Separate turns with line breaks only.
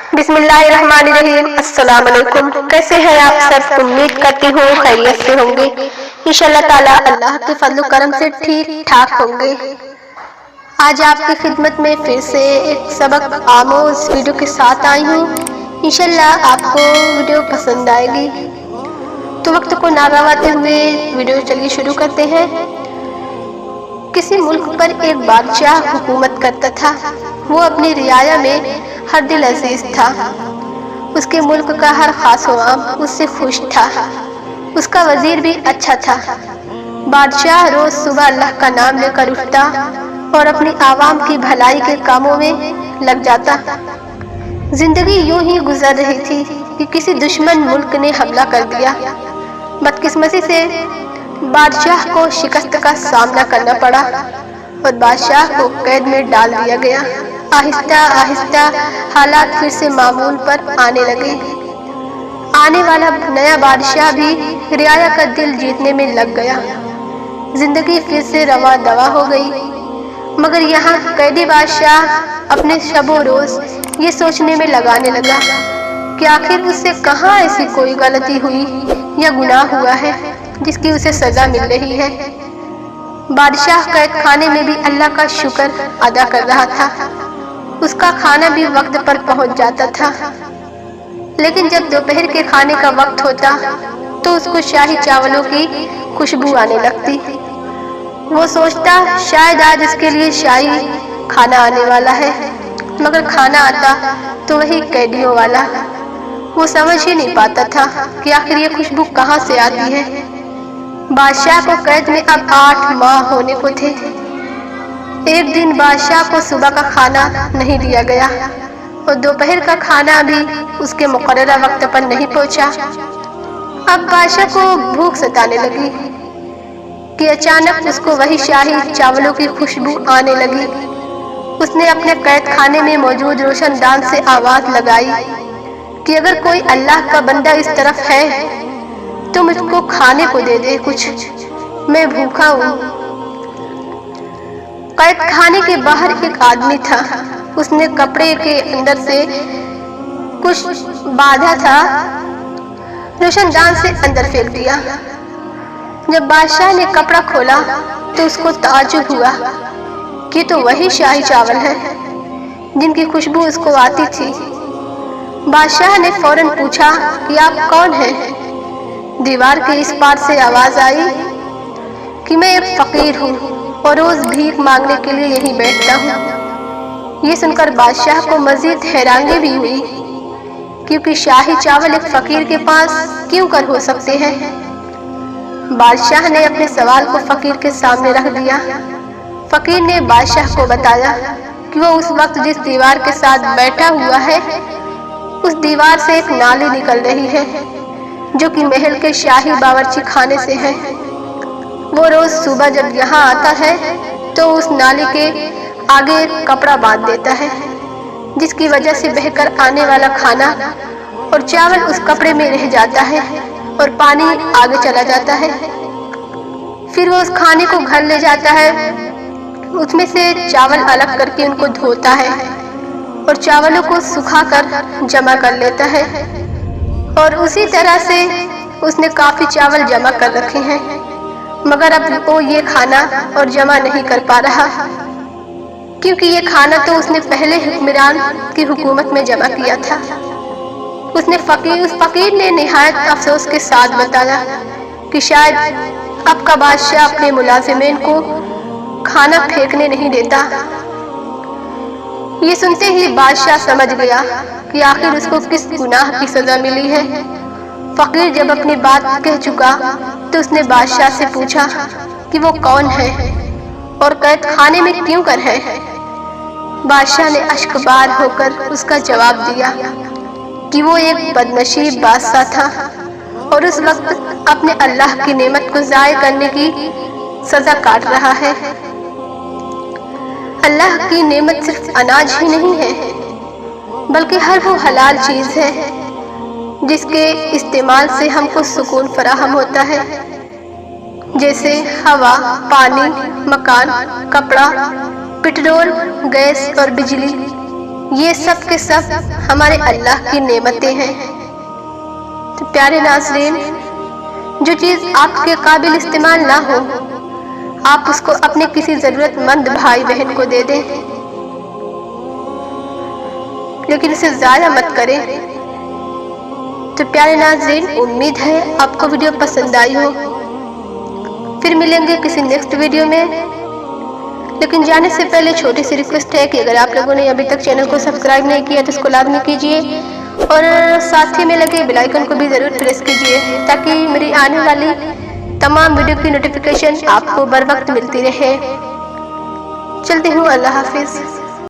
बिस्मिल्लाहिर्रहमानिर्रहीम। अस्सलाम वालेकुम। कैसे हैं आप सब? उम्मीद करती हूँ खैरियत से होंगे। इंशाअल्लाह ताला अल्लाह के फजल करम से ठीक ठाक होंगे। आज आपकी खिदमत में फिर से एक सबक आमोज वीडियो के साथ आई हूँ। इंशाअल्लाह आपको वीडियो पसंद आएगी। तो वक्त को ना गंवाते हुए वीडियो चलिए शुरू करते हैं। किसी मुल्क पर एक बादशाह हुकूमत करता था। वो अपनी रियाया में हर दिल अजीज था। उसके मुल्क का हर खास आम उससे खुश था। उसका वजीर भी अच्छा था। बादशाह रोज सुबह अल्लाह का नाम लेकर उठता और अपनी आवाम की भलाई के कामों में लग जाता। जिंदगी यूं ही गुजर रही थी कि किसी दुश्मन मुल्क ने हमला कर दिया। बदकिस्मती से बादशाह को शिकस्त का सामना करना पड़ा और बादशाह को कैद में डाल दिया गया। आहिस्ता आहिस्ता हालात फिर से मामूल पर आने लगे। आने वाला नया बादशाह भी रियाया का दिल जीतने में लग गया। जिंदगी फिर से रवा दवा हो गई। मगर यहाँ कैदी बादशाह अपने शबो रोज ये सोचने में लगाने लगा कि आखिर उससे कहाँ ऐसी कोई गलती हुई या गुनाह हुआ है जिसकी उसे सजा मिल रही है। बादशाह कैद खाने में भी अल्लाह का शुक्र अदा कर रहा था। उसका खाना भी वक्त पर पहुंच जाता था। लेकिन जब दोपहर के खाने का वक्त होता तो उसको शाही चावलों की खुशबू आने लगती। वो सोचता शायद आज उसके लिए शाही खाना आने वाला है, मगर खाना आता तो वही कैदियों वाला। वो समझ ही नहीं पाता था कि आखिर ये खुशबू कहाँ से आती है। बादशाह को कैद में अब 8 माह होने को थे। एक दिन बादशाह को सुबह का खाना नहीं दिया गया और दोपहर का खाना भी उसके मुकर्ररा वक्त पर नहीं पहुंचा। अब बादशाह को भूख सताने लगी कि अचानक उसको वही शाही चावलों की खुशबू आने लगी। उसने अपने कैद खाने में मौजूद रोशनदान से आवाज लगाई कि अगर कोई अल्लाह का बंदा इस तरफ है तो मुझको खाने को दे दे कुछ, मैं भूखा हूँ। कैद खाने के बाहर एक आदमी था। उसने कपड़े के अंदर से कुछ बांधा था, रोशनदान से अंदर फेंक दिया। जब बादशाह ने कपड़ा खोला तो उसको ताज्जुब हुआ कि तो वही शाही चावल है जिनकी खुशबू उसको आती थी। बादशाह ने फौरन पूछा कि आप कौन हैं? दीवार के इस पार से आवाज आई कि मैं एक फकीर हूँ और रोज भीख मांगने के लिए यहीं बैठता हूँ। ये सुनकर बादशाह को मजीद हैरानी भी हुई, क्योंकि शाही चावल एक फकीर के पास क्यों कर हो सकते हैं। बादशाह ने अपने सवाल को फकीर के सामने रख दिया। फकीर ने बादशाह को बताया कि वो उस वक्त जिस दीवार के साथ बैठा हुआ है उस दीवार से एक नाली निकल रही है जो कि महल के शाही बावर्ची खाने से है। वो रोज सुबह जब यहाँ आता है तो उस नाली के आगे एक कपड़ा बांध देता है, जिसकी वजह से बहकर आने वाला खाना और चावल उस कपड़े में रह जाता है और पानी आगे चला जाता है। फिर वो उस खाने को घर ले जाता है, उसमें से चावल अलग करके उनको धोता है और चावलों को सुखाकर जमा कर लेता है। और उसी तरह से उसने काफी चावल जमा कर रखे हैं, मगर अब वो ये खाना और जमा नहीं कर पा रहा, क्योंकि ये खाना तो उसने पहले हुक्मरान की हुकूमत में जमा किया था। उस फकीर ने निहायत अफसोस के साथ बताया कि शायद अब का बादशाह अपने मुलाजिमीन को खाना फेंकने नहीं देता। ये सुनते ही बादशाह समझ गया कि आखिर उसको किस गुनाह की सजा मिली है। फकीर जब अपनी बात कह चुका तो उसने बादशाह से पूछा कि वो कौन है और कैद खाने में क्यों कर है। बादशाह ने अश्कबार होकर उसका जवाब दिया कि वो एक बदनसीब बादशाह था और उस वक्त अपने अल्लाह की नेमत को ज़ाय करने की सजा काट रहा है। अल्लाह की नेमत सिर्फ अनाज ही नहीं है, बल्कि हर वो हलाल चीज है जिसके इस्तेमाल से हमको सुकून फराहम होता है, जैसे हवा, पानी, मकान, कपड़ा, पेट्रोल, गैस और बिजली। یہ سب کے سب ہمارے اللہ کی نعمتیں ہیں۔ تو پیارے ناظرین، جو چیز آپ کے قابل استعمال نہ ہو، آپ اس کو اپنے کسی ضرورت مند بھائی بہن کو دے دیں، لیکن اسے ضائع مت کریں۔ تو پیارے ناظرین، امید ہے آپ کو ویڈیو پسند آئی ہو۔ پھر ملیں گے کسی نیکسٹ ویڈیو میں، لیکن جانے سے پہلے چھوٹی سی ریکویسٹ ہے کہ اگر آپ لوگوں نے ابھی تک چینل کو سبسکرائب نہیں کیا تو اس کو لازمی کیجئے، اور ساتھ ہی میں لگے بیل آئیکن کو بھی ضرور پریس کیجئے، تاکہ میری آنے والی تمام ویڈیو کی نوٹیفیکیشن آپ کو بر وقت ملتی رہے۔ چلتی ہوں، اللہ حافظ۔